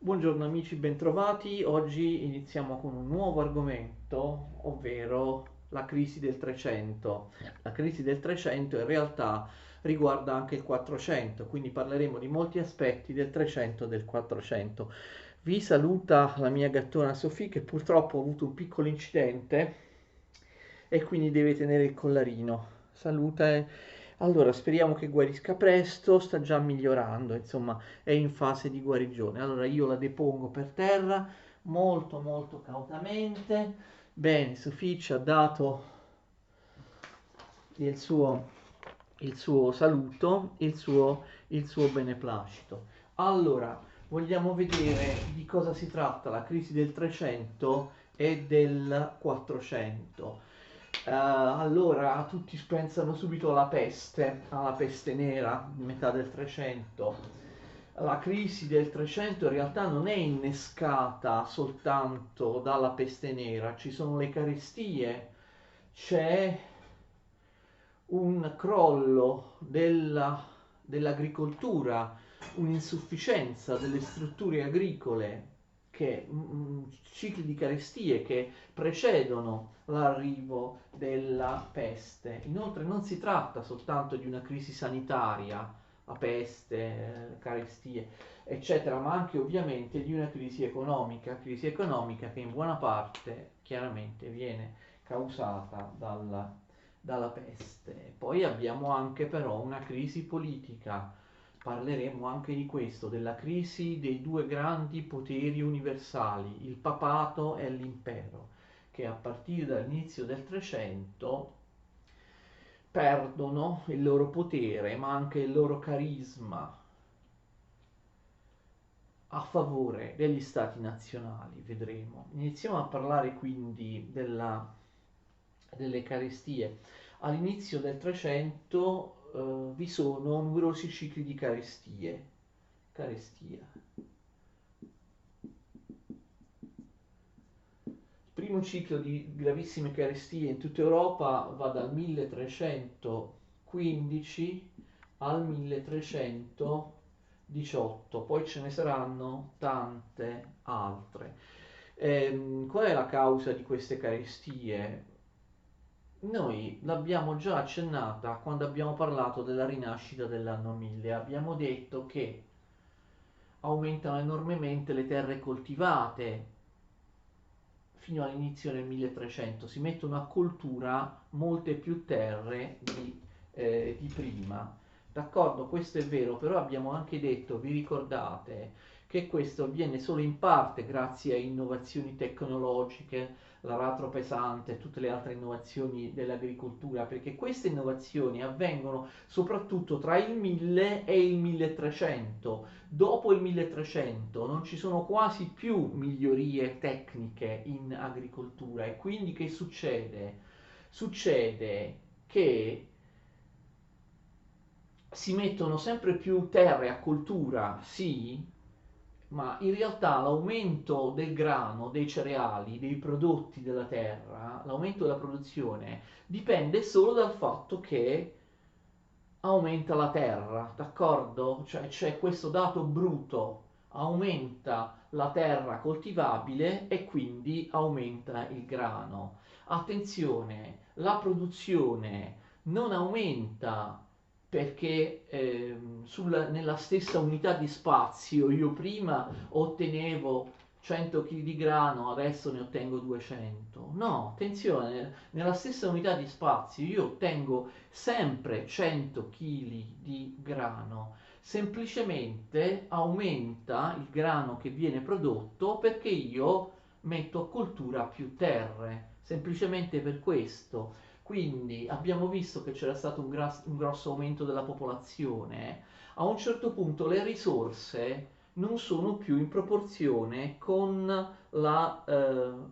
Buongiorno amici, bentrovati. Oggi iniziamo con un nuovo argomento, ovvero la crisi del 300. La crisi del 300 in realtà riguarda anche il 400, quindi parleremo di molti aspetti del 300 e del 400. Vi saluta la mia gattona Sofì che purtroppo ha avuto un piccolo incidente e quindi deve tenere il collarino. Saluta e allora speriamo che guarisca presto, sta già migliorando, insomma è in fase di guarigione. Allora io la depongo per terra molto molto cautamente. Bene, Sofì ci ha dato il suo, il suo saluto, il suo beneplacito. Allora, vogliamo vedere di cosa si tratta la crisi del 300 e del 400. Allora, tutti pensano subito alla peste nera, metà del 300. La crisi del 300 in realtà non è innescata soltanto dalla peste nera, ci sono le carestie, c'è un crollo dell'agricoltura, un'insufficienza delle strutture agricole, cicli di carestie che precedono l'arrivo della peste. Inoltre non si tratta soltanto di una crisi sanitaria, la peste, carestie, eccetera, ma anche ovviamente di una crisi economica che in buona parte chiaramente viene causata dalla peste. Poi abbiamo anche però una crisi politica. Parleremo anche di questo, della crisi dei due grandi poteri universali, il papato e l'impero, che a partire dall'inizio del 300 perdono il loro potere, ma anche il loro carisma a favore degli stati nazionali, vedremo. Iniziamo a parlare quindi delle carestie. All'inizio del 300 vi sono numerosi cicli di carestie. Carestia. Il primo ciclo di gravissime carestie in tutta Europa va dal 1315 al 1318, poi ce ne saranno tante altre. Qual è la causa di queste carestie? Noi l'abbiamo già accennata quando abbiamo parlato della rinascita dell'anno 1000. Abbiamo detto che aumentano enormemente le terre coltivate fino all'inizio del 1300. Si mettono a coltura molte più terre di prima. D'accordo, questo è vero, però abbiamo anche detto, vi ricordate, che questo avviene solo in parte grazie a innovazioni tecnologiche, l'aratro pesante e tutte le altre innovazioni dell'agricoltura, perché queste innovazioni avvengono soprattutto tra il 1000 e il 1300. Dopo il 1300 non ci sono quasi più migliorie tecniche in agricoltura e quindi che succede? Succede che si mettono sempre più terre a coltura, sì, ma in realtà l'aumento del grano, dei cereali, dei prodotti della terra, l'aumento della produzione dipende solo dal fatto che aumenta la terra, d'accordo? Cioè c'è questo dato bruto, aumenta la terra coltivabile e quindi aumenta il grano. Attenzione, la produzione non aumenta perché nella stessa unità di spazio io prima ottenevo 100 kg di grano, adesso ne ottengo 200. No, attenzione, nella stessa unità di spazio io ottengo sempre 100 kg di grano, semplicemente aumenta il grano che viene prodotto perché io metto a coltura più terre, semplicemente per questo. Quindi abbiamo visto che c'era stato un grosso aumento della popolazione. A un certo punto le risorse non sono più in proporzione con la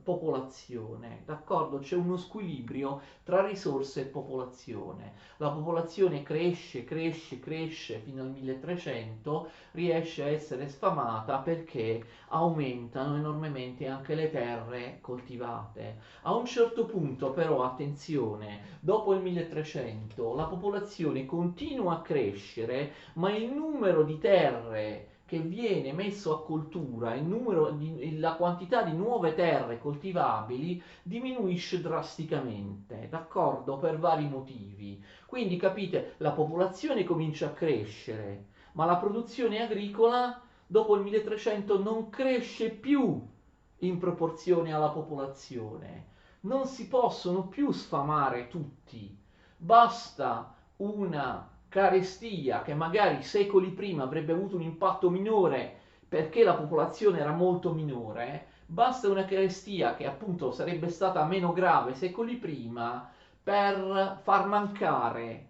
popolazione, d'accordo? C'è uno squilibrio tra risorse e popolazione. La popolazione cresce, cresce, cresce fino al 1300, riesce a essere sfamata perché aumentano enormemente anche le terre coltivate. A un certo punto, però, attenzione, dopo il 1300 la popolazione continua a crescere, ma il numero di terre che viene messo a coltura, la quantità di nuove terre coltivabili diminuisce drasticamente, d'accordo? Per vari motivi. Quindi capite, la popolazione comincia a crescere, ma la produzione agricola dopo il 1300 non cresce più in proporzione alla popolazione. Non si possono più sfamare tutti. Basta una carestia che magari secoli prima avrebbe avuto un impatto minore perché la popolazione era molto minore, basta una carestia che appunto sarebbe stata meno grave secoli prima per far mancare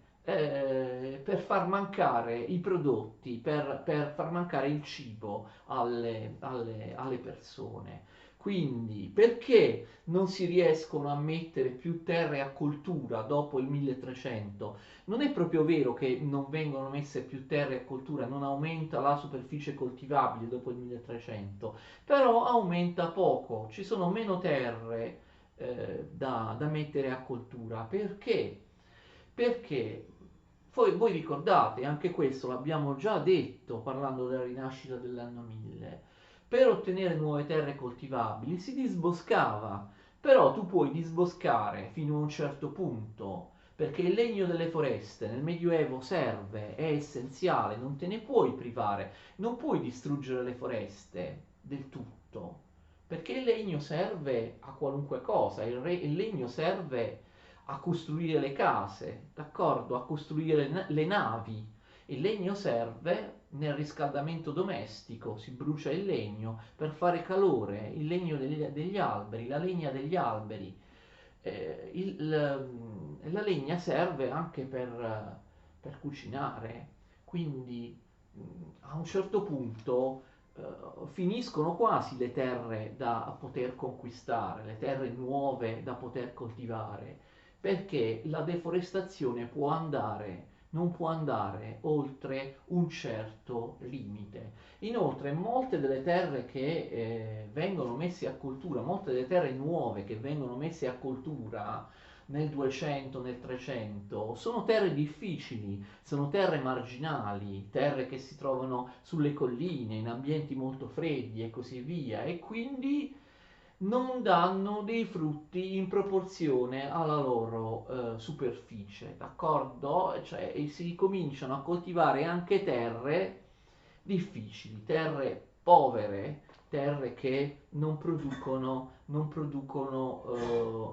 i prodotti, per far mancare il cibo alle persone. Quindi, perché non si riescono a mettere più terre a coltura dopo il 1300? Non è proprio vero che non vengono messe più terre a coltura, non aumenta la superficie coltivabile dopo il 1300, però aumenta poco, ci sono meno terre da mettere a coltura. Perché? Perché voi ricordate, anche questo l'abbiamo già detto parlando della rinascita dell'anno 1000, per ottenere nuove terre coltivabili si disboscava, però tu puoi disboscare fino a un certo punto, perché il legno delle foreste nel Medioevo serve, è essenziale, non te ne puoi privare, non puoi distruggere le foreste del tutto, perché il legno serve a qualunque cosa, il legno serve a costruire le case, d'accordo? A costruire le navi. Il legno serve nel riscaldamento domestico, si brucia il legno per fare calore, il legno degli alberi, la legna degli alberi. La legna serve anche per cucinare, quindi a un certo punto finiscono quasi le terre da poter conquistare, le terre nuove da poter coltivare, perché la deforestazione non può andare oltre un certo limite. Inoltre, molte delle terre che vengono messe a coltura, molte delle terre nuove che vengono messe a coltura nel 200, nel 300, sono terre difficili, sono terre marginali, terre che si trovano sulle colline, in ambienti molto freddi e così via, e quindi non danno dei frutti in proporzione alla loro superficie, d'accordo? Cioè si cominciano a coltivare anche terre difficili, terre povere, terre che non producono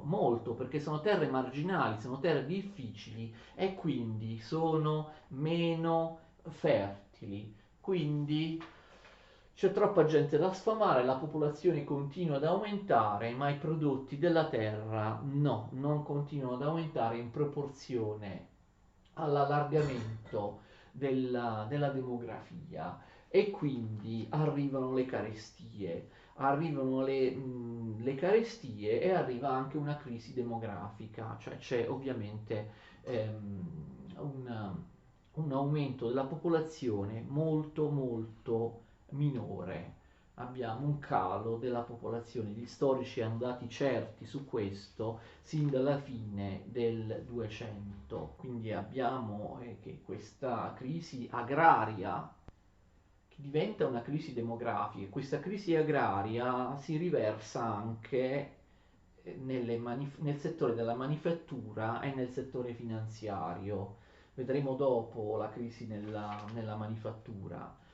molto, perché sono terre marginali, sono terre difficili e quindi sono meno fertili. Quindi c'è troppa gente da sfamare, la popolazione continua ad aumentare, ma i prodotti della terra no, non continuano ad aumentare in proporzione all'allargamento della demografia, e quindi arrivano le carestie e arriva anche una crisi demografica, cioè c'è ovviamente un, un aumento della popolazione molto molto minore. Abbiamo un calo della popolazione, gli storici hanno dati certi su questo sin dalla fine del 200. Quindi abbiamo che questa crisi agraria che diventa una crisi demografica. Questa crisi agraria si riversa anche nel settore della manifattura e nel settore finanziario. Vedremo dopo la crisi nella manifattura.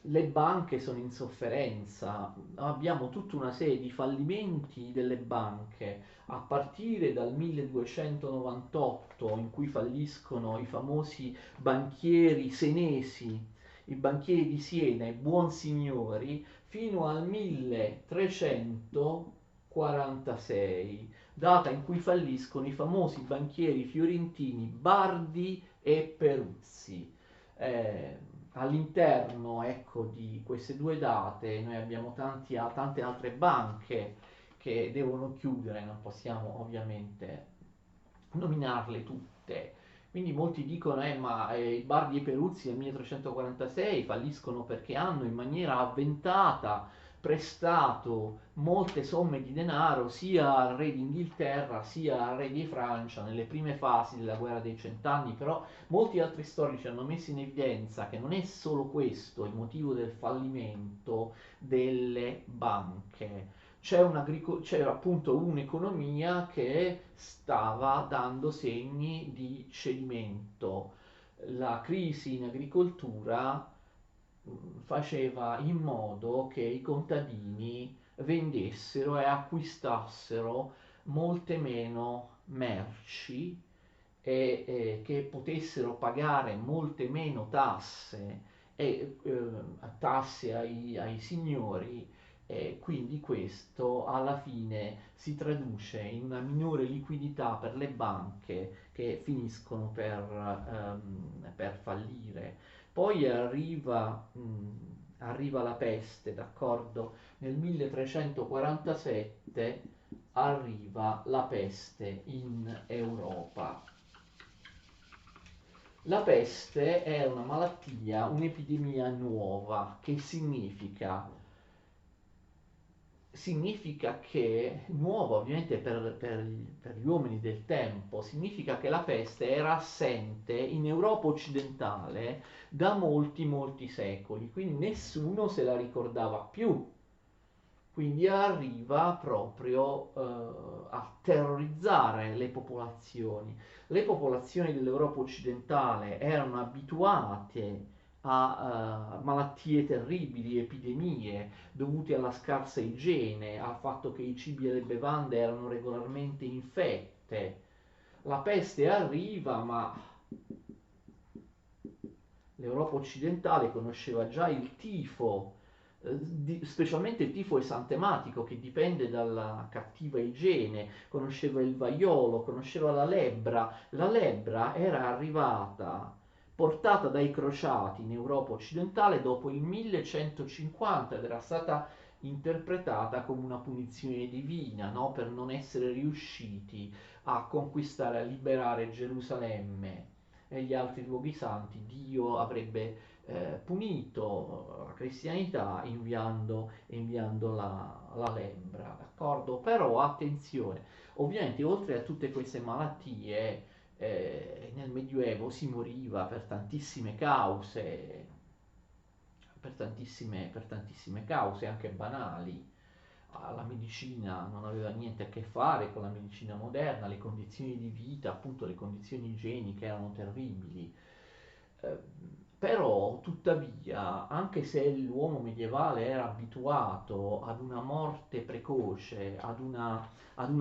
Le banche sono in sofferenza, abbiamo tutta una serie di fallimenti delle banche a partire dal 1298, in cui falliscono i famosi banchieri senesi, i banchieri di Siena, i buon signori, fino al 1346, data in cui falliscono i famosi banchieri fiorentini Bardi e Peruzzi. All'interno, ecco, di queste due date noi abbiamo tante altre banche che devono chiudere, non possiamo ovviamente nominarle tutte. Quindi molti dicono, ma i Bardi e Peruzzi nel 1346 falliscono perché hanno in maniera avventata prestato molte somme di denaro sia al re d'Inghilterra sia al re di Francia nelle prime fasi della guerra dei cent'anni, però molti altri storici hanno messo in evidenza che non è solo questo il motivo del fallimento delle banche. C'è appunto un'economia che stava dando segni di cedimento. La crisi in agricoltura faceva in modo che i contadini vendessero e acquistassero molte meno merci e che potessero pagare molte meno tasse tasse ai signori, e quindi questo alla fine si traduce in una minore liquidità per le banche che finiscono per fallire. Poi arriva la peste, d'accordo? Nel 1347 arriva la peste in Europa. La peste è una malattia, un'epidemia nuova, che significa che, nuova ovviamente per gli uomini del tempo, significa che la peste era assente in Europa occidentale da molti, molti secoli, quindi nessuno se la ricordava più. Quindi arriva proprio a terrorizzare le popolazioni. Le popolazioni dell'Europa occidentale erano abituate a malattie terribili, epidemie dovute alla scarsa igiene, al fatto che i cibi e le bevande erano regolarmente infette. La peste arriva, ma l'Europa occidentale conosceva già il tifo, specialmente il tifo esantematico che dipende dalla cattiva igiene, conosceva il vaiolo, conosceva la lebbra. La lebbra era arrivata portata dai crociati in Europa occidentale dopo il 1150 ed era stata interpretata come una punizione divina, no? Per non essere riusciti a conquistare, a liberare Gerusalemme e gli altri luoghi santi. Dio avrebbe punito la cristianità inviando la lebbra, d'accordo? Però attenzione, ovviamente oltre a tutte queste malattie, nel Medioevo si moriva per tantissime cause, per tantissime cause anche banali. La medicina non aveva niente a che fare con la medicina moderna, le condizioni di vita, appunto le condizioni igieniche erano terribili. Eh, Però, tuttavia, anche se l'uomo medievale era abituato ad una morte precoce, ad una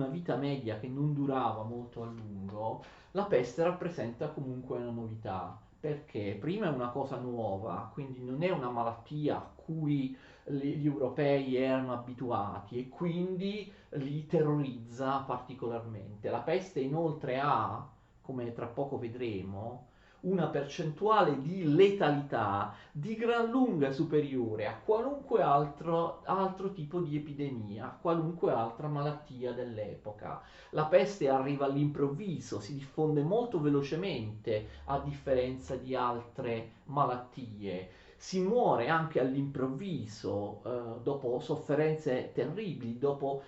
vita media che non durava molto a lungo, la peste rappresenta comunque una novità, perché prima è una cosa nuova, quindi non è una malattia a cui gli europei erano abituati e quindi li terrorizza particolarmente. La peste inoltre ha, come tra poco vedremo, una percentuale di letalità di gran lunga superiore a qualunque altro tipo di epidemia, a qualunque altra malattia dell'epoca. La peste arriva all'improvviso, si diffonde molto velocemente a differenza di altre malattie. Si muore anche all'improvviso, dopo sofferenze terribili, dopo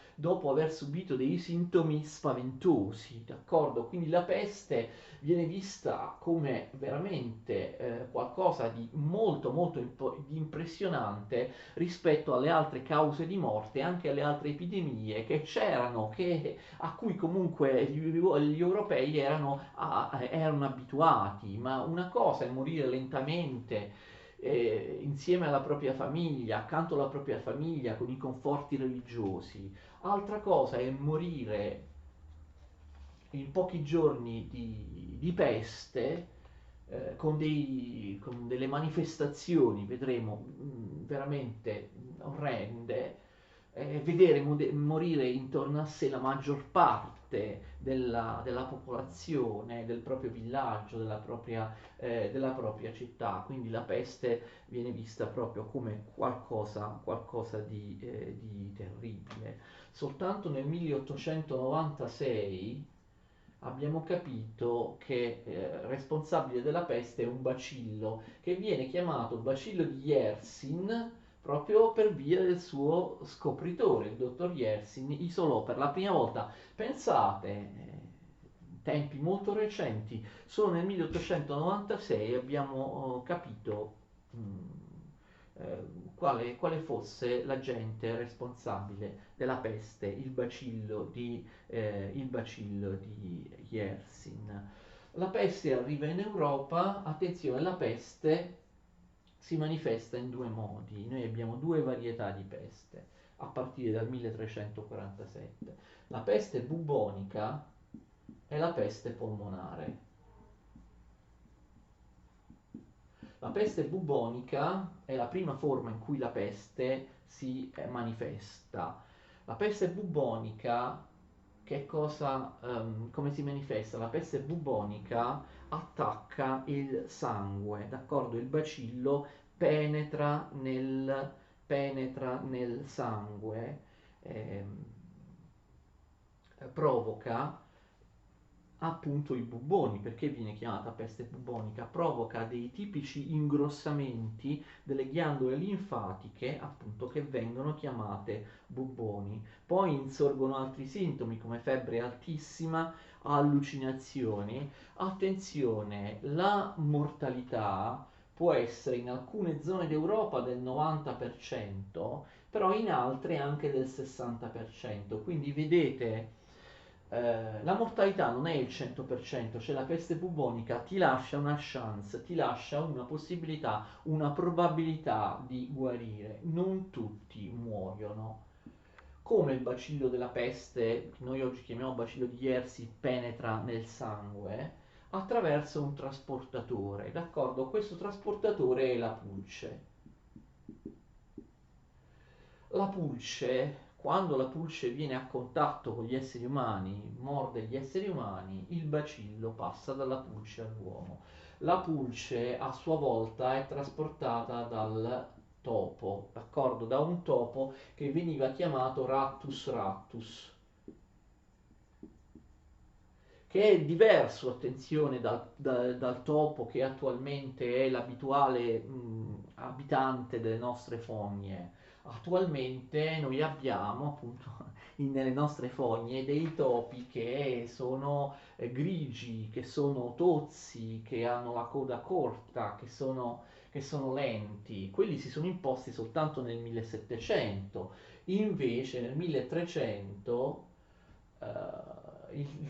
aver subito dei sintomi spaventosi, d'accordo? Quindi la peste viene vista come veramente qualcosa di molto molto di impressionante rispetto alle altre cause di morte e anche alle altre epidemie che c'erano, a cui comunque gli europei erano abituati, ma una cosa è morire lentamente insieme alla propria famiglia, accanto alla propria famiglia, con i conforti religiosi. Altra cosa è morire in pochi giorni di peste, con delle manifestazioni, vedremo, veramente orrende, vedere morire intorno a sé la maggior parte della popolazione, del proprio villaggio, della propria città. Quindi la peste viene vista proprio come qualcosa di terribile. Soltanto nel 1896 abbiamo capito che responsabile della peste è un bacillo che viene chiamato bacillo di Yersin proprio per via del suo scopritore, il dottor Yersin, isolò per la prima volta, pensate, tempi molto recenti, solo nel 1896 abbiamo capito quale fosse l'agente responsabile della peste, il bacillo di Yersin. La peste arriva in Europa, attenzione, la peste si manifesta in due modi. Noi abbiamo due varietà di peste a partire dal 1347. La peste bubonica e la peste polmonare. La peste bubonica è la prima forma in cui la peste si manifesta. La peste bubonica, come si manifesta? La peste bubonica attacca il sangue, d'accordo? Il bacillo penetra nel sangue, ehm, provoca appunto i bubboni. Perché viene chiamata peste bubonica? Provoca dei tipici ingrossamenti delle ghiandole linfatiche, appunto, che vengono chiamate bubboni. Poi insorgono altri sintomi come febbre altissima, allucinazioni. Attenzione, la mortalità può essere in alcune zone d'Europa del 90%, però in altre anche del 60%. Quindi vedete, la mortalità non è il 100%, cioè la peste bubonica ti lascia una chance, ti lascia una possibilità, una probabilità di guarire. Non tutti muoiono. Come il bacillo della peste, che noi oggi chiamiamo bacillo di Yersi, penetra nel sangue? Attraverso un trasportatore, d'accordo? Questo trasportatore è la pulce. La pulce, quando la pulce viene a contatto con gli esseri umani, morde gli esseri umani, il bacillo passa dalla pulce all'uomo. La pulce a sua volta è trasportata dal topo, d'accordo? Da un topo che veniva chiamato Rattus rattus, che è diverso, attenzione, dal topo che attualmente è l'abituale abitante delle nostre fogne. Attualmente noi abbiamo appunto nelle nostre fogne dei topi che sono grigi, che sono tozzi, che hanno la coda corta, che sono lenti. Quelli si sono imposti soltanto nel 1700, invece nel 1300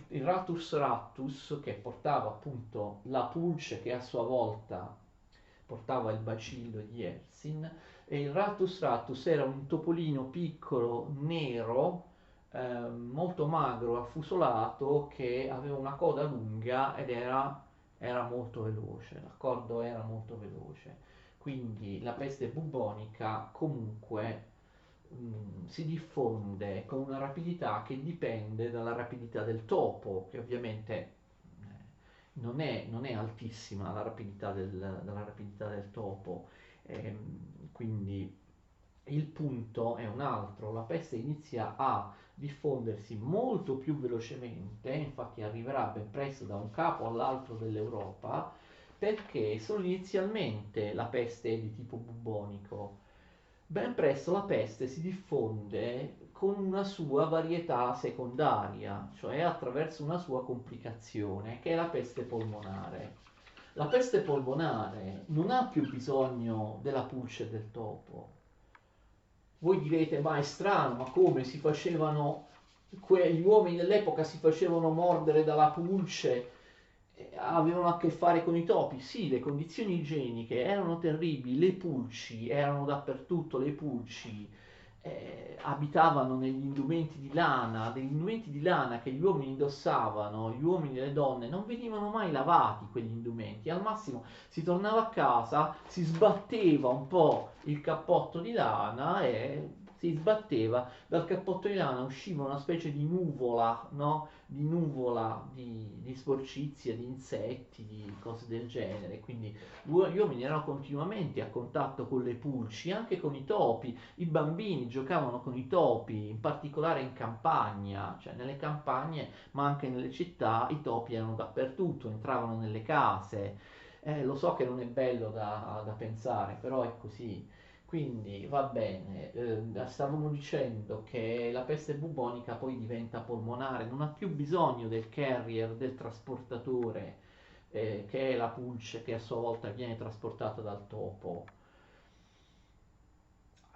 il Ratus Rattus, che portava appunto la pulce che a sua volta portava il bacillo di Yersin, e il Ratus Rattus era un topolino piccolo, nero, molto magro, affusolato, che aveva una coda lunga ed era molto veloce, d'accordo? Era molto veloce. Quindi la peste bubonica comunque si diffonde con una rapidità che dipende dalla rapidità del topo, che ovviamente non è altissima dalla rapidità del topo. Quindi il punto è un altro: la peste inizia a diffondersi molto più velocemente, infatti arriverà ben presto da un capo all'altro dell'Europa, perché solo inizialmente la peste è di tipo bubonico. Ben presto la peste si diffonde con una sua varietà secondaria, cioè attraverso una sua complicazione, che è la peste polmonare. La peste polmonare non ha più bisogno della pulce del topo. Voi direte, ma è strano, ma come si facevano, gli uomini dell'epoca si facevano mordere dalla pulce, avevano a che fare con i topi? Sì, le condizioni igieniche erano terribili, le pulci erano dappertutto, le pulci abitavano negli indumenti di lana, degli indumenti di lana che gli uomini indossavano, gli uomini e le donne non venivano mai lavati quegli indumenti, al massimo si tornava a casa, si sbatteva un po' il cappotto di lana e si sbatteva, dal cappotto di lana usciva una specie di nuvola, no? Di sporcizia, di insetti, di cose del genere. Quindi gli uomini erano continuamente a contatto con le pulci, anche con i topi. I bambini giocavano con i topi, in particolare in campagna, cioè nelle campagne, ma anche nelle città. I topi erano dappertutto, entravano nelle case. Lo so che non è bello da pensare, però è così. Quindi va bene, stavamo dicendo che la peste bubonica poi diventa polmonare, non ha più bisogno del carrier, del trasportatore, che è la pulce che a sua volta viene trasportata dal topo,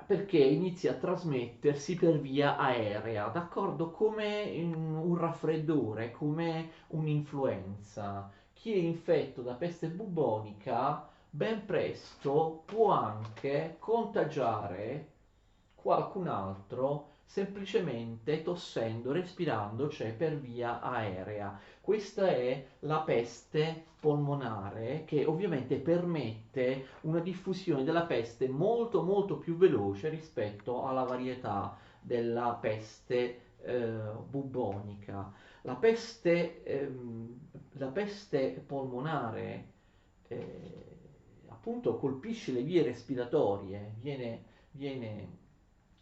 perché inizia a trasmettersi per via aerea, d'accordo? Come un raffreddore, come un'influenza. Chi è infetto da peste bubonica ben presto può anche contagiare qualcun altro semplicemente tossendo, respirando, cioè per via aerea. Questa è la peste polmonare che ovviamente permette una diffusione della peste molto molto più veloce rispetto alla varietà della peste bubonica. La peste, la peste polmonare appunto colpisce le vie respiratorie, viene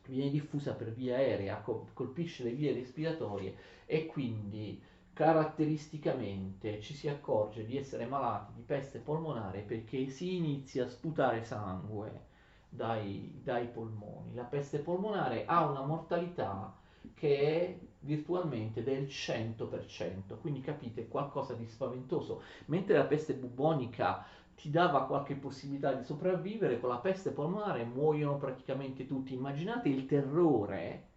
viene diffusa per via aerea, colpisce le vie respiratorie e quindi caratteristicamente ci si accorge di essere malati di peste polmonare perché si inizia a sputare sangue dai polmoni. La peste polmonare ha una mortalità che è virtualmente del 100%, quindi capite qualcosa di spaventoso. Mentre la peste bubonica ti dava qualche possibilità di sopravvivere, con la peste polmonare muoiono praticamente tutti. Immaginate il terrore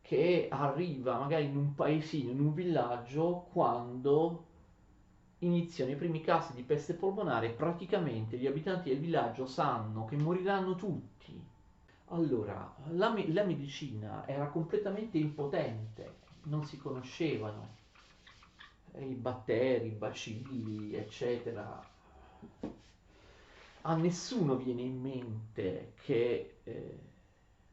che arriva magari in un paesino, in un villaggio, quando iniziano i primi casi di peste polmonare, praticamente gli abitanti del villaggio sanno che moriranno tutti. Allora, la medicina era completamente impotente, non si conoscevano i batteri, i bacilli, eccetera. A nessuno viene in mente che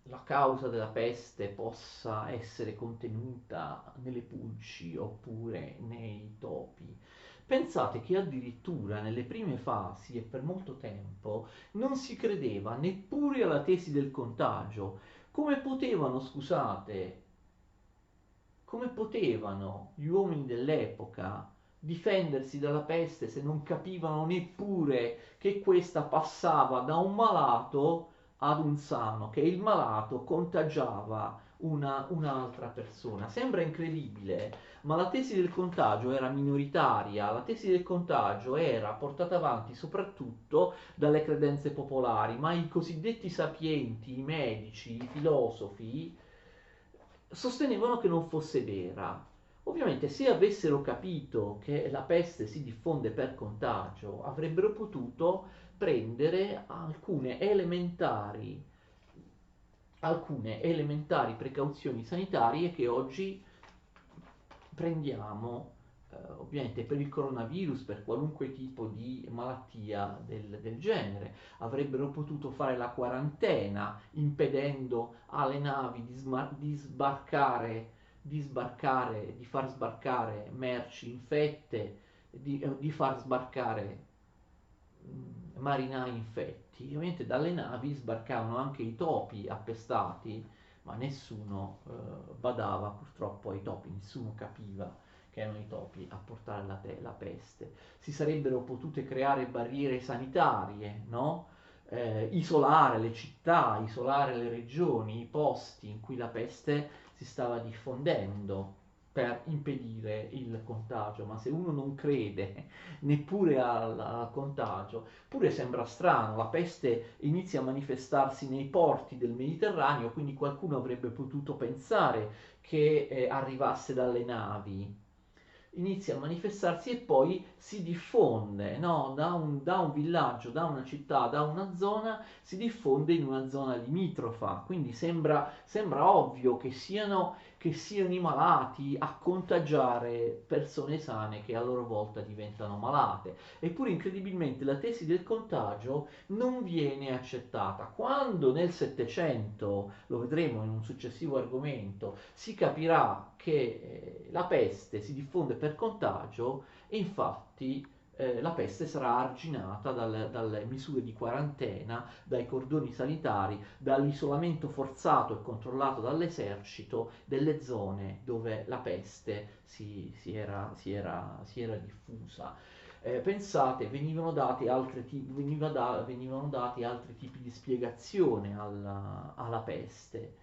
la causa della peste possa essere contenuta nelle pulci oppure nei topi. Pensate che addirittura nelle prime fasi e per molto tempo non si credeva neppure alla tesi del contagio. Come potevano, scusate, come potevano gli uomini dell'epoca difendersi dalla peste se non capivano neppure che questa passava da un malato ad un sano, che il malato contagiava un'altra persona? Sembra incredibile, ma la tesi del contagio era minoritaria, la tesi del contagio era portata avanti soprattutto dalle credenze popolari, ma i cosiddetti sapienti, i medici, i filosofi, sostenevano che non fosse vera. Ovviamente, se avessero capito che la peste si diffonde per contagio, avrebbero potuto prendere alcune elementari precauzioni sanitarie che oggi prendiamo, ovviamente per il coronavirus, per qualunque tipo di malattia del genere. Avrebbero potuto fare la quarantena, impedendo alle navi di far sbarcare merci infette, di far sbarcare marinai infetti. Ovviamente dalle navi sbarcavano anche i topi appestati, ma nessuno badava purtroppo ai topi, nessuno capiva che erano i topi a portare la peste. Si sarebbero potute creare barriere sanitarie, no? Isolare le città, isolare le regioni, i posti in cui la peste si stava diffondendo per impedire il contagio, ma se uno non crede neppure al contagio, pure sembra strano, la peste inizia a manifestarsi nei porti del Mediterraneo, quindi qualcuno avrebbe potuto pensare che arrivasse dalle navi, inizia a manifestarsi e poi si diffonde, no? Da un villaggio, da una città, da una zona, si diffonde in una zona limitrofa. Quindi sembra ovvio che siano i malati a contagiare persone sane che a loro volta diventano malate. Eppure incredibilmente la tesi del contagio non viene accettata. Quando nel Settecento, lo vedremo in un successivo argomento, si capirà che la peste si diffonde per contagio e infatti la peste sarà arginata dalle misure di quarantena, dai cordoni sanitari, dall'isolamento forzato e controllato dall'esercito delle zone dove la peste si era diffusa. Pensate, venivano dati altri tipi di spiegazione alla peste.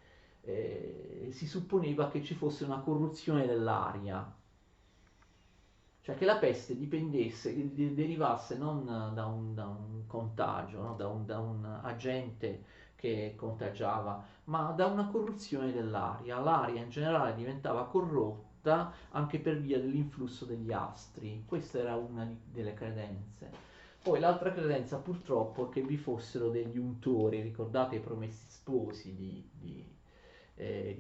Si supponeva che ci fosse una corruzione dell'aria, cioè che la peste derivasse non da un contagio, no? Da un agente che contagiava, ma da una corruzione dell'aria. L'aria in generale diventava corrotta anche per via dell'influsso degli astri. Questa era una delle credenze. Poi l'altra credenza purtroppo è che vi fossero degli untori, ricordate i Promessi Sposi di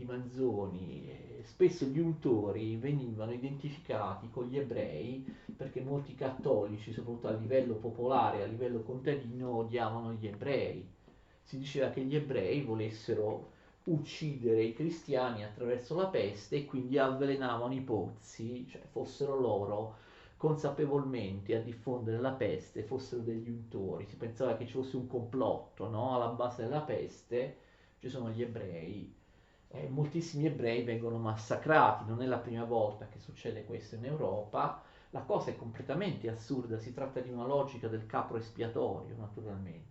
Manzoni. Spesso gli untori venivano identificati con gli ebrei perché molti cattolici, soprattutto a livello popolare, a livello contadino, odiavano gli ebrei. Si diceva che gli ebrei volessero uccidere i cristiani attraverso la peste e quindi avvelenavano i pozzi, cioè fossero loro consapevolmente a diffondere la peste, fossero degli untori. Si pensava che ci fosse un complotto, no? Alla base della peste ci sono gli ebrei. Moltissimi ebrei vengono massacrati, non è la prima volta che succede questo in Europa. La cosa è completamente assurda, si tratta di una logica del capro espiatorio, naturalmente,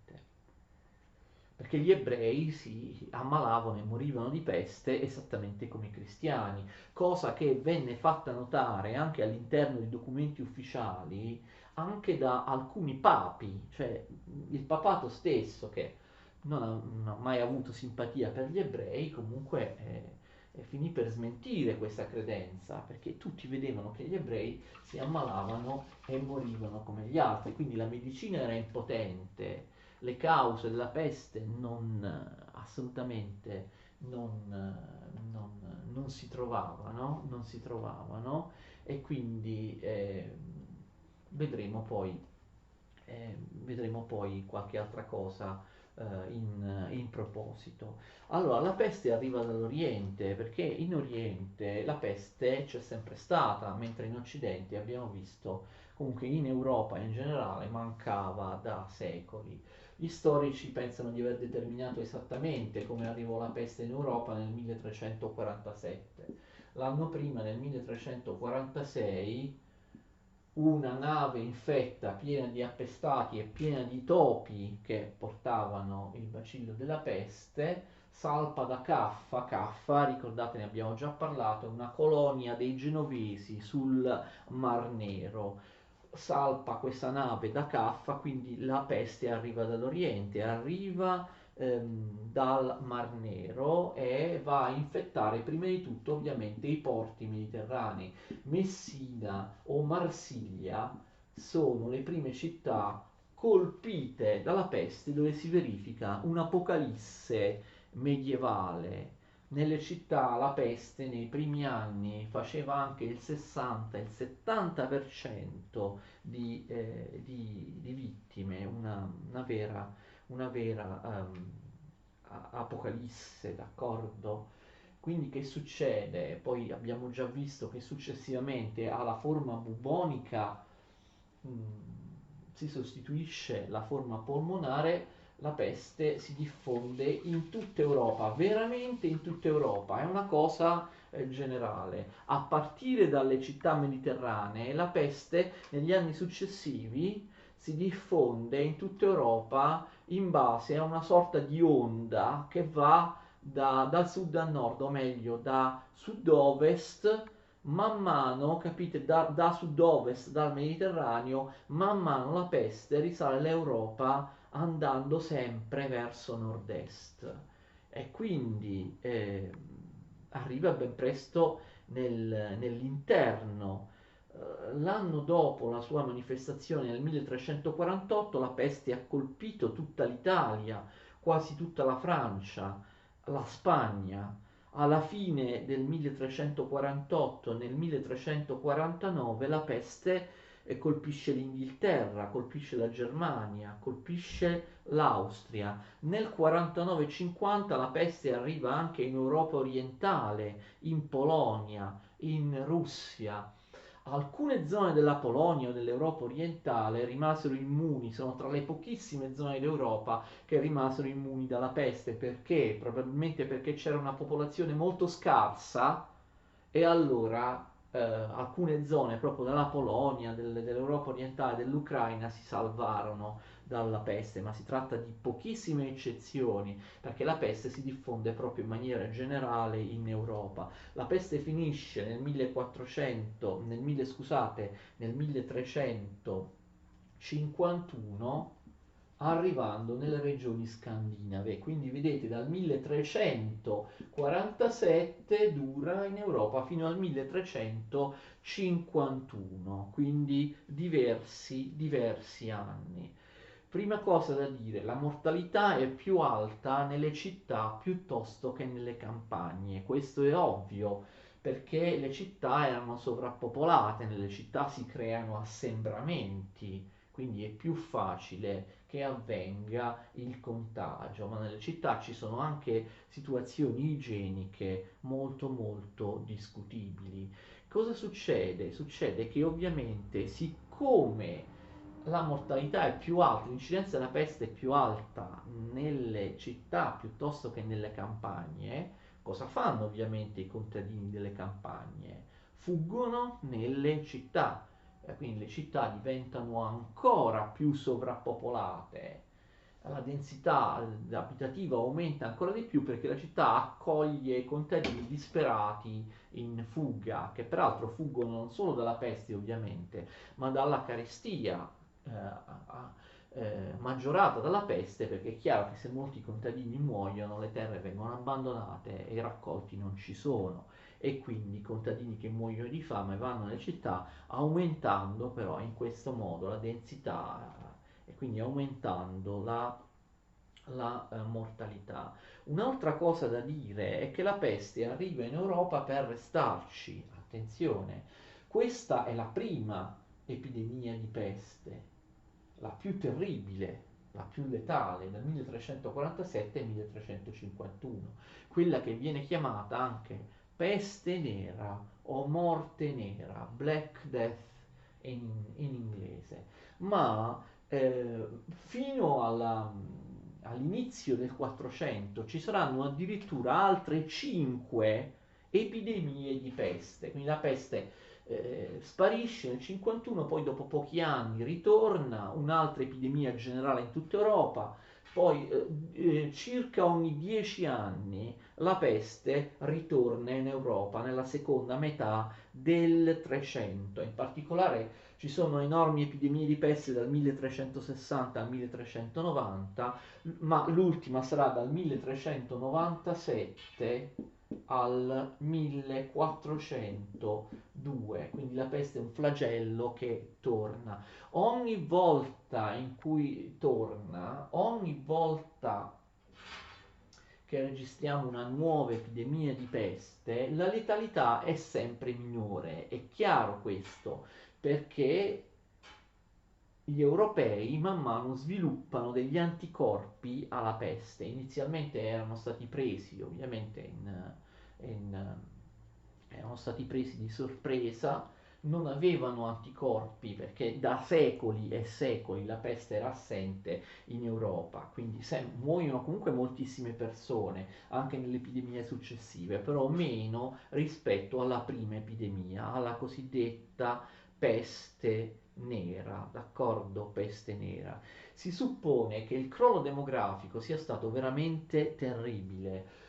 perché gli ebrei si ammalavano e morivano di peste esattamente come i cristiani, cosa che venne fatta notare anche all'interno di documenti ufficiali, anche da alcuni papi, cioè il papato stesso, che non ha mai avuto simpatia per gli ebrei, comunque finì per smentire questa credenza, perché tutti vedevano che gli ebrei si ammalavano e morivano come gli altri, quindi la medicina era impotente, le cause della peste assolutamente non si trovavano, non si trovavano, e quindi vedremo poi, vedremo poi qualche altra cosa in proposito. Allora, la peste arriva dall'Oriente, perché in Oriente la peste c'è sempre stata, mentre in Occidente abbiamo visto, comunque in Europa in generale, mancava da secoli. Gli storici pensano di aver determinato esattamente come arrivò la peste in Europa nel 1347. L'anno prima, nel 1346, una nave infetta piena di appestati e piena di topi che portavano il bacillo della peste salpa da Caffa. Caffa, ricordate, ne abbiamo già parlato, è una colonia dei genovesi sul Mar Nero. Salpa questa nave da Caffa, quindi la peste arriva dall'Oriente, arriva dal Mar Nero e va a infettare prima di tutto ovviamente i porti mediterranei. Messina o Marsiglia sono le prime città colpite dalla peste, dove si verifica un'apocalisse medievale. Nelle città la peste nei primi anni faceva anche il 60, il 70% di vittime, una vera apocalisse, d'accordo? Quindi che succede? Poi abbiamo già visto che successivamente alla forma bubonica mh, si sostituisce la forma polmonare, la peste si diffonde in tutta Europa, veramente in tutta Europa, è una cosa generale. A partire dalle città mediterranee, la peste negli anni successivi si diffonde in tutta Europa in base a una sorta di onda che va dal sud al nord, o meglio, da sud-ovest, man mano, capite, da sud-ovest, dal Mediterraneo, man mano la peste risale all'Europa andando sempre verso nord-est. E quindi arriva ben presto nell'interno. L'anno dopo la sua manifestazione nel 1348 la peste ha colpito tutta l'Italia, quasi tutta la Francia, la Spagna. Alla fine del 1348, nel 1349, la peste colpisce l'Inghilterra, colpisce la Germania, colpisce l'Austria. Nel 49-50 la peste arriva anche in Europa orientale, in Polonia, in Russia. Alcune zone della Polonia o dell'Europa orientale rimasero immuni, sono tra le pochissime zone d'Europa che rimasero immuni dalla peste. Perché? Probabilmente perché c'era una popolazione molto scarsa e allora alcune zone proprio della Polonia, dell'Europa orientale, dell'Ucraina si salvarono dalla peste, ma si tratta di pochissime eccezioni, perché la peste si diffonde proprio in maniera generale in Europa. La peste finisce nel 1400, scusate, nel 1351 arrivando nelle regioni scandinave. Quindi vedete dal 1347 dura in Europa fino al 1351, quindi diversi anni. Prima cosa da dire, la mortalità è più alta nelle città piuttosto che nelle campagne. Questo è ovvio, perché le città erano sovrappopolate, nelle città si creano assembramenti, quindi è più facile che avvenga il contagio, ma nelle città ci sono anche situazioni igieniche molto discutibili. Cosa succede? Succede che ovviamente siccome la mortalità è più alta, l'incidenza della peste è più alta nelle città piuttosto che nelle campagne, cosa fanno ovviamente i contadini delle campagne? Fuggono nelle città, quindi le città diventano ancora più sovrappopolate, la densità abitativa aumenta ancora di più perché la città accoglie contadini disperati in fuga, che peraltro fuggono non solo dalla peste ovviamente, ma dalla carestia maggiorata dalla peste, perché è chiaro che se molti contadini muoiono le terre vengono abbandonate e i raccolti non ci sono, e quindi i contadini che muoiono di fame vanno nelle città, aumentando però in questo modo la densità e quindi aumentando la mortalità. Un'altra cosa da dire è che la peste arriva in Europa per restarci. Attenzione, questa è la prima epidemia di peste, la più terribile, la più letale, dal 1347 al 1351, quella che viene chiamata anche peste nera o morte nera, Black Death in inglese. Ma fino all'inizio del 400 ci saranno addirittura altre 5 epidemie di peste, quindi la peste sparisce nel 51, poi dopo pochi anni ritorna, un'altra epidemia generale in tutta Europa, poi circa ogni 10 anni la peste ritorna in Europa nella seconda metà del 300, in particolare ci sono enormi epidemie di peste dal 1360 al 1390, ma l'ultima sarà dal 1397 al 1402, quindi la peste è un flagello che torna. Ogni volta in cui torna, ogni volta che registriamo una nuova epidemia di peste, la letalità è sempre minore. È chiaro questo, perché gli europei man mano sviluppano degli anticorpi alla peste. Inizialmente erano stati presi ovviamente erano stati presi di sorpresa, non avevano anticorpi perché da secoli e secoli la peste era assente in Europa, quindi muoiono comunque moltissime persone anche nelle epidemie successive, però meno rispetto alla prima epidemia, alla cosiddetta peste nera, d'accordo? Peste nera. Si suppone che il crollo demografico sia stato veramente terribile.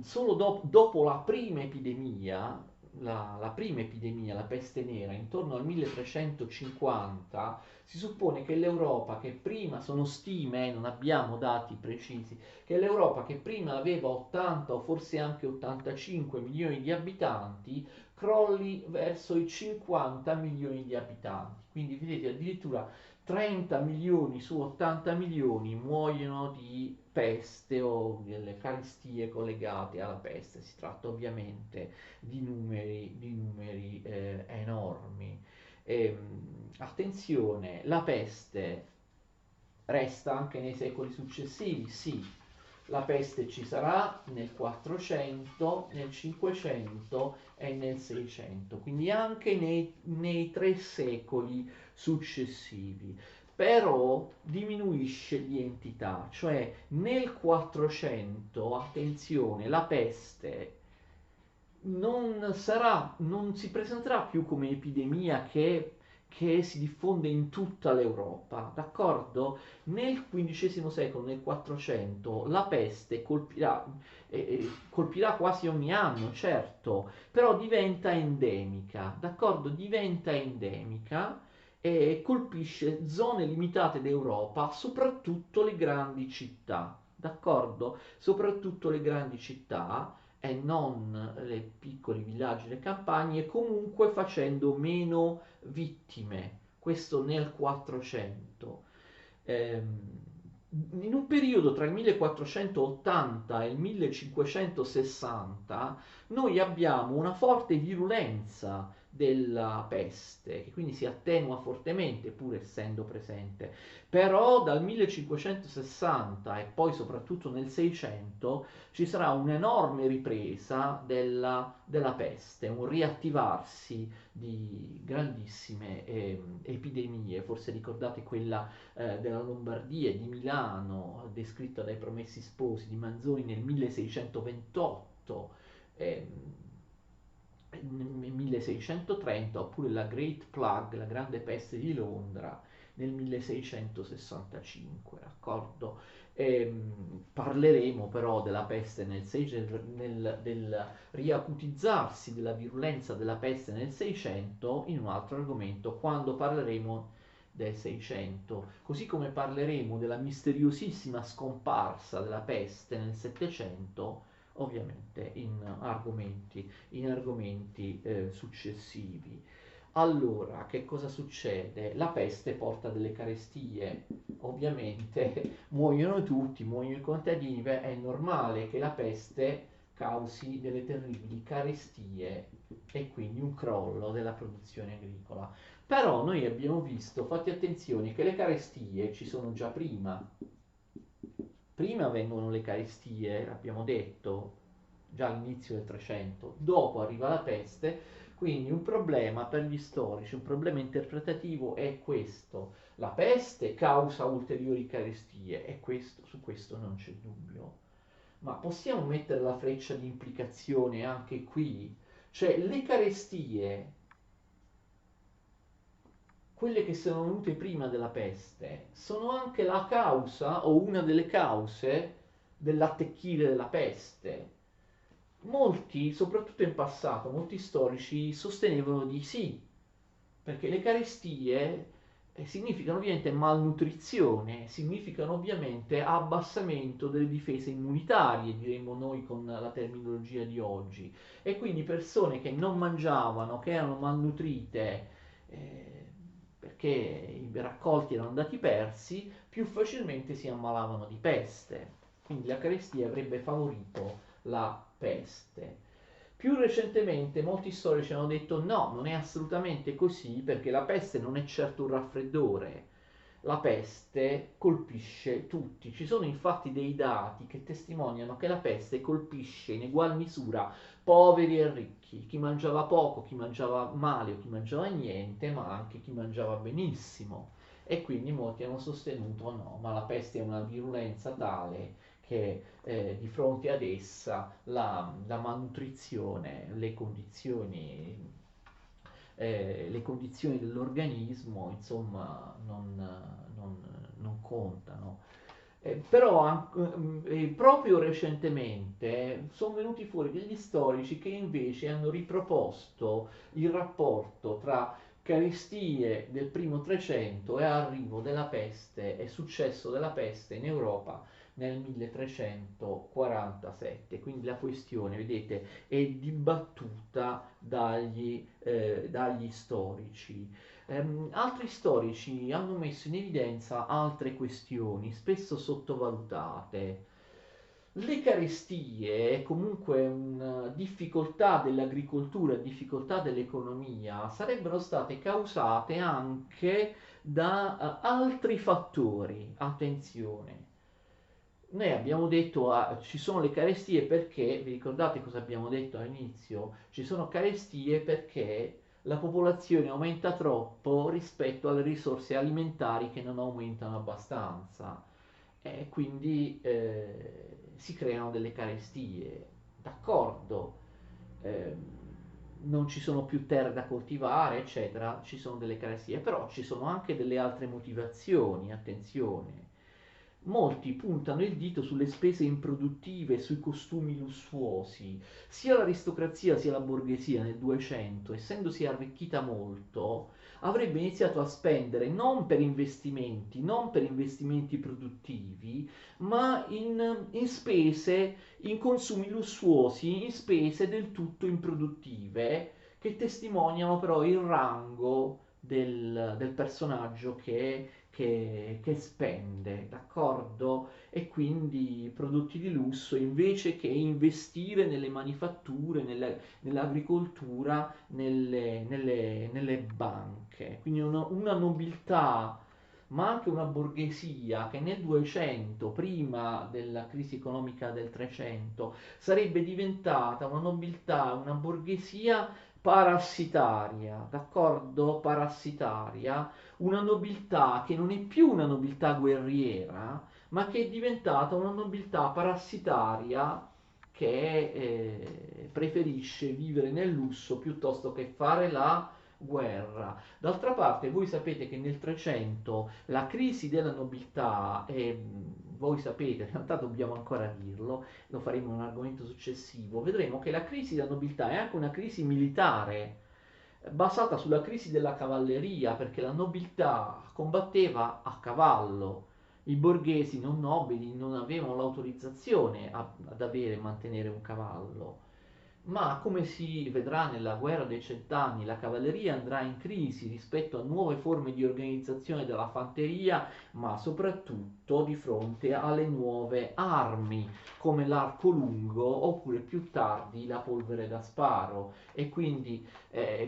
Solo dopo la prima epidemia, la peste nera, intorno al 1350, si suppone che l'Europa, che prima, sono stime, non abbiamo dati precisi, che l'Europa che prima aveva 80 o forse anche 85 milioni di abitanti, crolli verso i 50 milioni di abitanti. Quindi vedete addirittura 30 milioni su 80 milioni muoiono di peste o delle carestie collegate alla peste. Si tratta ovviamente di numeri enormi. Attenzione, la peste resta anche nei secoli successivi, sì, la peste ci sarà nel 400, nel 500 e nel 600, quindi anche nei 3 secoli successivi. Però diminuisce di entità, cioè nel 400, attenzione, la peste non si presenterà più come epidemia che si diffonde in tutta l'Europa, d'accordo? Nel XV secolo, nel 400, la peste colpirà quasi ogni anno, certo, però diventa endemica, d'accordo? Diventa endemica e colpisce zone limitate d'Europa, soprattutto le grandi città, d'accordo? Soprattutto le grandi città e non i piccoli villaggi, le campagne, comunque facendo meno vittime. Questo nel 400. Ehm, In un periodo tra il 1480 e il 1560 noi abbiamo una forte virulenza della peste, che quindi si attenua fortemente pur essendo presente. Però dal 1560 e poi soprattutto nel 600 ci sarà un'enorme ripresa della peste, un riattivarsi di grandissime epidemie. Forse ricordate quella della Lombardia e di Milano, descritta dai Promessi Sposi di Manzoni nel 1628. ehm, nel 1630, oppure la Great Plague, la grande peste di Londra, nel 1665, d'accordo? Parleremo però della peste del riacutizzarsi della virulenza della peste nel 600 in un altro argomento, quando parleremo del 600, così come parleremo della misteriosissima scomparsa della peste nel 700, ovviamente in argomenti successivi. Allora, che cosa succede? La peste porta delle carestie, ovviamente muoiono tutti, muoiono i contadini, beh, è normale che la peste causi delle terribili carestie e quindi un crollo della produzione agricola. Però noi abbiamo visto, fate attenzione, che le carestie ci sono già prima. Prima vengono le carestie, abbiamo detto, già all'inizio del 300, dopo arriva la peste, quindi un problema per gli storici, un problema interpretativo è questo. La peste causa ulteriori carestie e su questo non c'è dubbio. Ma possiamo mettere la freccia di implicazione anche qui? Cioè le carestie, quelle che sono venute prima della peste, sono anche la causa o una delle cause dell'attecchire della peste. Molti, soprattutto in passato, molti storici sostenevano di sì, perché le carestie significano ovviamente malnutrizione, significano ovviamente abbassamento delle difese immunitarie, diremmo noi con la terminologia di oggi, e quindi persone che non mangiavano, che erano malnutrite, eh, perché i raccolti erano andati persi, più facilmente si ammalavano di peste. Quindi la carestia avrebbe favorito la peste. Più recentemente molti storici hanno detto no, non è assolutamente così perché la peste non è certo un raffreddore, la peste colpisce tutti. Ci sono infatti dei dati che testimoniano che la peste colpisce in egual misura poveri e ricchi, chi mangiava poco, chi mangiava male o chi mangiava niente, ma anche chi mangiava benissimo. E quindi molti hanno sostenuto no, ma la peste è una virulenza tale che di fronte ad essa la malnutrizione, le condizioni dell'organismo, insomma, non contano. Però proprio recentemente sono venuti fuori degli storici che invece hanno riproposto il rapporto tra carestie del primo 300 e arrivo della peste e successo della peste in Europa nel 1347. Quindi la questione, vedete, è dibattuta dagli storici. Altri storici hanno messo in evidenza altre questioni, spesso sottovalutate. Le carestie e comunque una difficoltà dell'agricoltura, difficoltà dell'economia sarebbero state causate anche da altri fattori. Attenzione, noi abbiamo detto ci sono le carestie perché, vi ricordate cosa abbiamo detto all'inizio? Ci sono carestie perché la popolazione aumenta troppo rispetto alle risorse alimentari che non aumentano abbastanza e quindi si creano delle carestie. D'accordo. ehm, non ci sono più terre da coltivare, eccetera, ci sono delle carestie, però ci sono anche delle altre motivazioni, attenzione. Molti puntano il dito sulle spese improduttive, sui costumi lussuosi. Sia l'aristocrazia sia la borghesia nel 200, essendosi arricchita molto, avrebbe iniziato a spendere non per investimenti produttivi, ma in spese, in consumi lussuosi, in spese del tutto improduttive, che testimoniano però il rango del personaggio che spende, d'accordo? E quindi prodotti di lusso invece che investire nelle manifatture, nell'agricoltura, nelle banche. Quindi una nobiltà, ma anche una borghesia che nel 200, prima della crisi economica del 300, sarebbe diventata una nobiltà, una borghesia parassitaria, d'accordo? Parassitaria, una nobiltà che non è più una nobiltà guerriera, ma che è diventata una nobiltà parassitaria che preferisce vivere nel lusso piuttosto che fare la guerra. D'altra parte, voi sapete che nel 300 la crisi della nobiltà, e voi sapete, in realtà dobbiamo ancora dirlo, lo faremo in un argomento successivo, vedremo che la crisi della nobiltà è anche una crisi militare basata sulla crisi della cavalleria, perché la nobiltà combatteva a cavallo, i borghesi non nobili non avevano l'autorizzazione ad avere e mantenere un cavallo. Ma come si vedrà nella guerra dei cent'anni, la cavalleria andrà in crisi rispetto a nuove forme di organizzazione della fanteria, ma soprattutto di fronte alle nuove armi, come l'arco lungo oppure più tardi la polvere da sparo. E quindi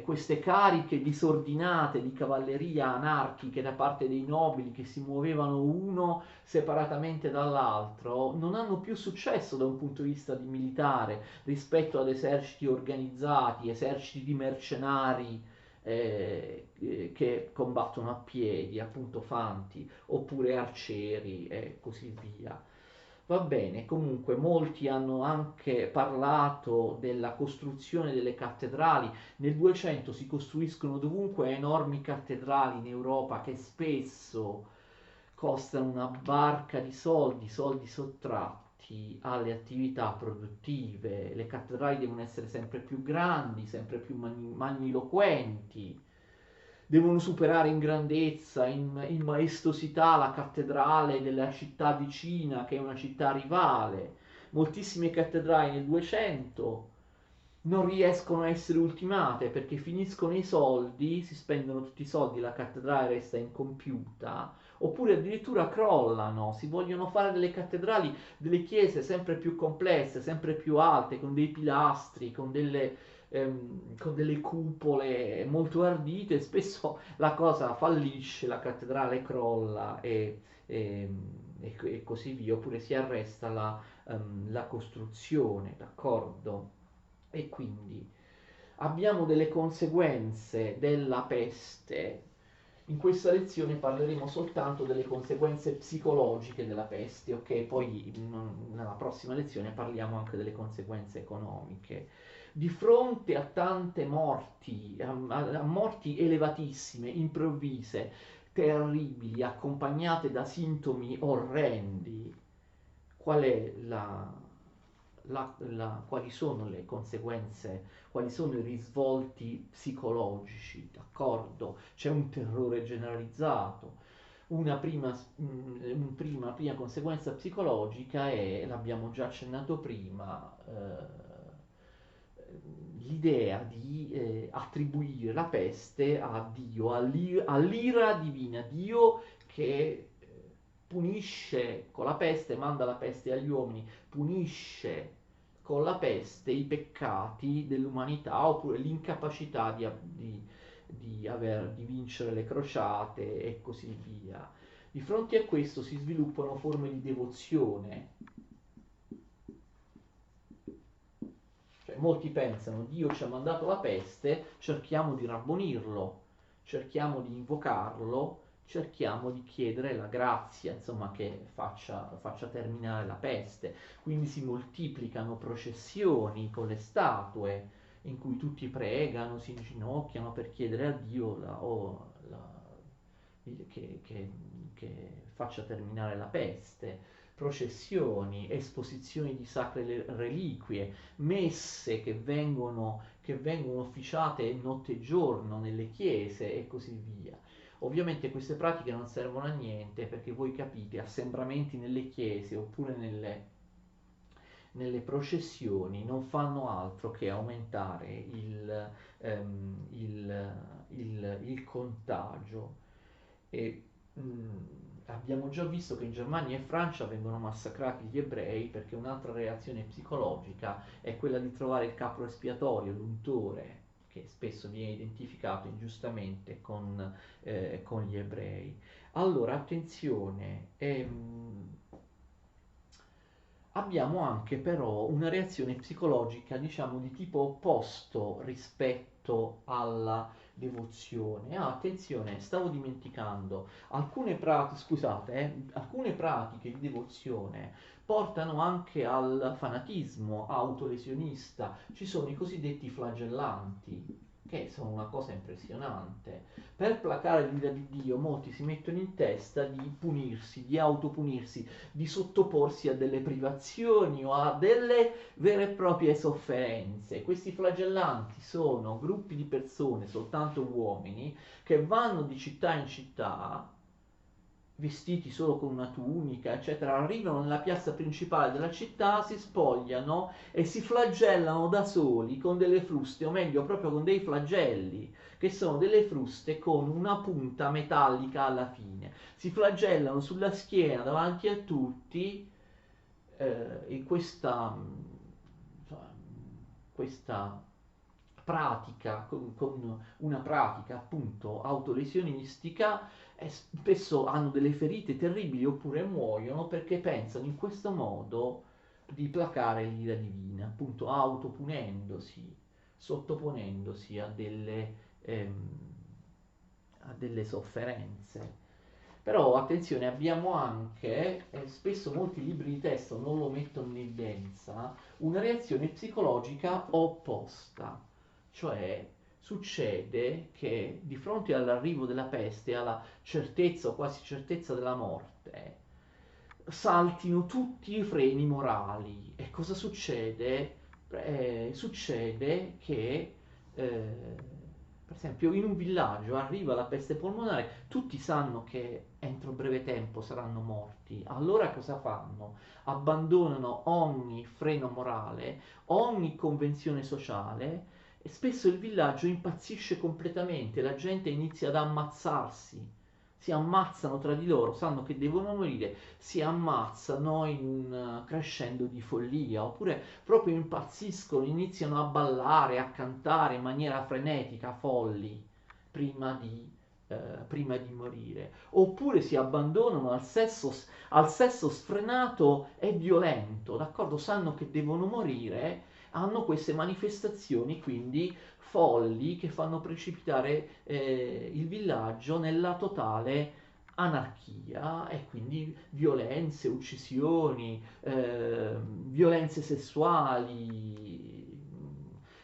queste cariche disordinate di cavalleria anarchiche da parte dei nobili che si muovevano uno separatamente dall'altro non hanno più successo da un punto di vista di militare rispetto ad eserciti organizzati, eserciti di mercenari che combattono a piedi, appunto fanti, oppure arcieri e così via. Va bene, comunque molti hanno anche parlato della costruzione delle cattedrali. Nel 200 si costruiscono dovunque enormi cattedrali in Europa che spesso costano una barca di soldi, soldi sottratti alle attività produttive. Le cattedrali devono essere sempre più grandi, sempre più magniloquenti, devono superare in grandezza, in maestosità la cattedrale della città vicina, che è una città rivale. Moltissime cattedrali nel 200 non riescono a essere ultimate perché finiscono i soldi, si spendono tutti i soldi, la cattedrale resta incompiuta, oppure addirittura crollano, si vogliono fare delle cattedrali, delle chiese sempre più complesse, sempre più alte, con dei pilastri, con delle cupole molto ardite, spesso la cosa fallisce, la cattedrale crolla e così via, oppure si arresta la costruzione, d'accordo? E quindi abbiamo delle conseguenze della peste. In questa lezione parleremo soltanto delle conseguenze psicologiche della peste, ok? Poi nella prossima lezione parliamo anche delle conseguenze economiche. Di fronte a tante morti, a morti elevatissime, improvvise, terribili, accompagnate da sintomi orrendi, qual è quali sono le conseguenze, quali sono i risvolti psicologici, d'accordo? C'è un terrore generalizzato. Una prima conseguenza psicologica è, l'abbiamo già accennato prima, l'idea di attribuire la peste a Dio, all'ira divina, Dio che punisce con la peste, manda la peste agli uomini, punisce con la peste i peccati dell'umanità oppure l'incapacità di vincere le crociate e così via. Di fronte a questo si sviluppano forme di devozione. Cioè, molti pensano Dio ci ha mandato la peste, cerchiamo di rabbonirlo, cerchiamo di invocarlo, cerchiamo di chiedere la grazia, insomma, che faccia terminare la peste. Quindi si moltiplicano processioni con le statue, in cui tutti pregano, si inginocchiano per chiedere a Dio che faccia terminare la peste, processioni, esposizioni di sacre reliquie, messe che vengono officiate notte e giorno nelle chiese e così via. Ovviamente queste pratiche non servono a niente perché voi capite, assembramenti nelle chiese oppure nelle processioni non fanno altro che aumentare il contagio. E abbiamo già visto che in Germania e Francia vengono massacrati gli ebrei perché un'altra reazione psicologica è quella di trovare il capro espiatorio, l'untore, che spesso viene identificato ingiustamente con gli ebrei. Allora, attenzione, abbiamo anche però una reazione psicologica, diciamo, di tipo opposto rispetto alla devozione. Ah, attenzione, stavo dimenticando, alcune pratiche di devozione portano anche al fanatismo autolesionista. Ci sono i cosiddetti flagellanti, che sono una cosa impressionante. Per placare l'ira di Dio, molti si mettono in testa di punirsi, di autopunirsi, di sottoporsi a delle privazioni o a delle vere e proprie sofferenze. Questi flagellanti sono gruppi di persone, soltanto uomini, che vanno di città in città vestiti solo con una tunica, eccetera, arrivano nella piazza principale della città, si spogliano e si flagellano da soli con delle fruste, o meglio, proprio con dei flagelli, che sono delle fruste con una punta metallica alla fine. Si flagellano sulla schiena davanti a tutti in questa pratica, con una pratica appunto autolesionistica, e spesso hanno delle ferite terribili oppure muoiono perché pensano in questo modo di placare l'ira divina, appunto autopunendosi, sottoponendosi a delle sofferenze. Però attenzione, abbiamo anche, spesso molti libri di testo non lo mettono in evidenza, una reazione psicologica opposta, cioè succede che di fronte all'arrivo della peste, alla certezza o quasi certezza della morte, saltino tutti i freni morali. E cosa succede? Succede che, per esempio, in un villaggio arriva la peste polmonare, tutti sanno che entro breve tempo saranno morti. Allora cosa fanno? Abbandonano ogni freno morale, ogni convenzione sociale e spesso il villaggio impazzisce completamente, la gente inizia ad ammazzarsi, si ammazzano tra di loro, sanno che devono morire, si ammazzano in un crescendo di follia, oppure proprio impazziscono, iniziano a ballare, a cantare in maniera frenetica, folli, prima prima di morire, oppure si abbandonano al sesso sfrenato e violento, d'accordo? Sanno che devono morire, hanno queste manifestazioni quindi folli che fanno precipitare il villaggio nella totale anarchia e quindi violenze, uccisioni, violenze sessuali,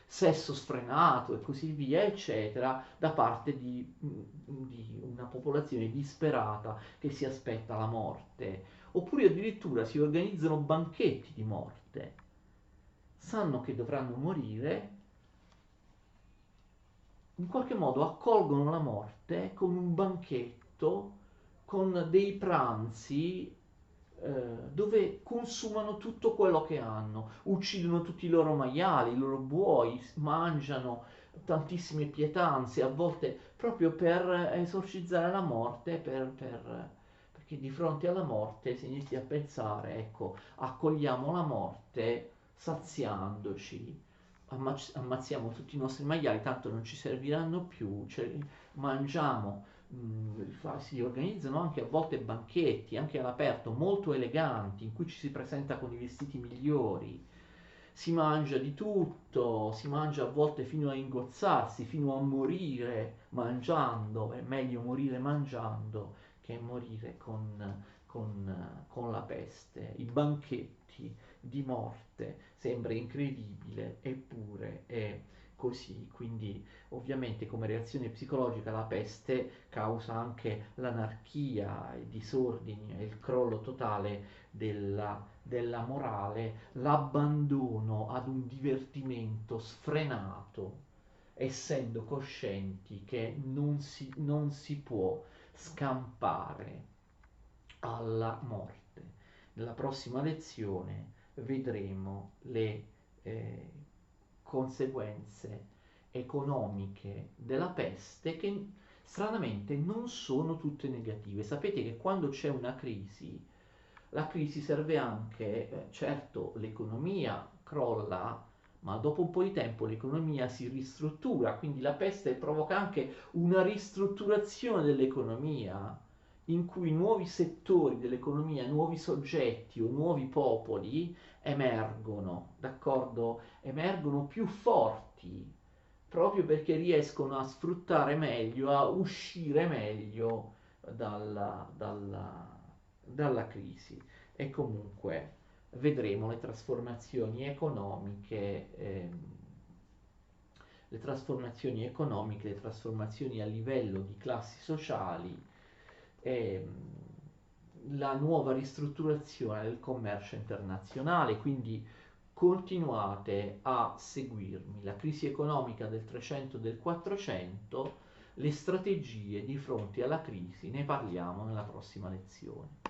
sesso sfrenato e così via, eccetera, da parte di una popolazione disperata che si aspetta la morte. Oppure addirittura si organizzano banchetti di morte. Sanno che dovranno morire, in qualche modo accolgono la morte con un banchetto, con dei pranzi dove consumano tutto quello che hanno, uccidono tutti i loro maiali, i loro buoi, mangiano tantissime pietanze, a volte proprio per esorcizzare la morte, perché di fronte alla morte si inizia a pensare, ecco, accogliamo la morte saziandoci, ammazziamo tutti i nostri maiali, tanto non ci serviranno più, mangiamo. Si organizzano anche a volte banchetti, anche all'aperto, molto eleganti, in cui ci si presenta con i vestiti migliori, si mangia di tutto, si mangia a volte fino a ingozzarsi, fino a morire mangiando, è meglio morire mangiando che morire con la peste. I banchetti di morte, sembra incredibile, eppure è così, quindi ovviamente come reazione psicologica la peste causa anche l'anarchia, i disordini e il crollo totale della morale, l'abbandono ad un divertimento sfrenato, essendo coscienti che non si può scampare alla morte. Nella prossima lezione vedremo le eh, conseguenze economiche della peste che stranamente non sono tutte negative. Sapete che quando c'è una crisi, la crisi serve anche, certo l'economia crolla, ma dopo un po' di tempo l'economia si ristruttura, quindi la peste provoca anche una ristrutturazione dell'economia in cui nuovi settori dell'economia, nuovi soggetti o nuovi popoli emergono, d'accordo? Emergono più forti, proprio perché riescono a sfruttare meglio, a uscire meglio dalla crisi. E comunque vedremo le trasformazioni economiche, le trasformazioni a livello di classi sociali, la nuova ristrutturazione del commercio internazionale, quindi continuate a seguirmi, la crisi economica del 300 e del 400, le strategie di fronte alla crisi, ne parliamo nella prossima lezione.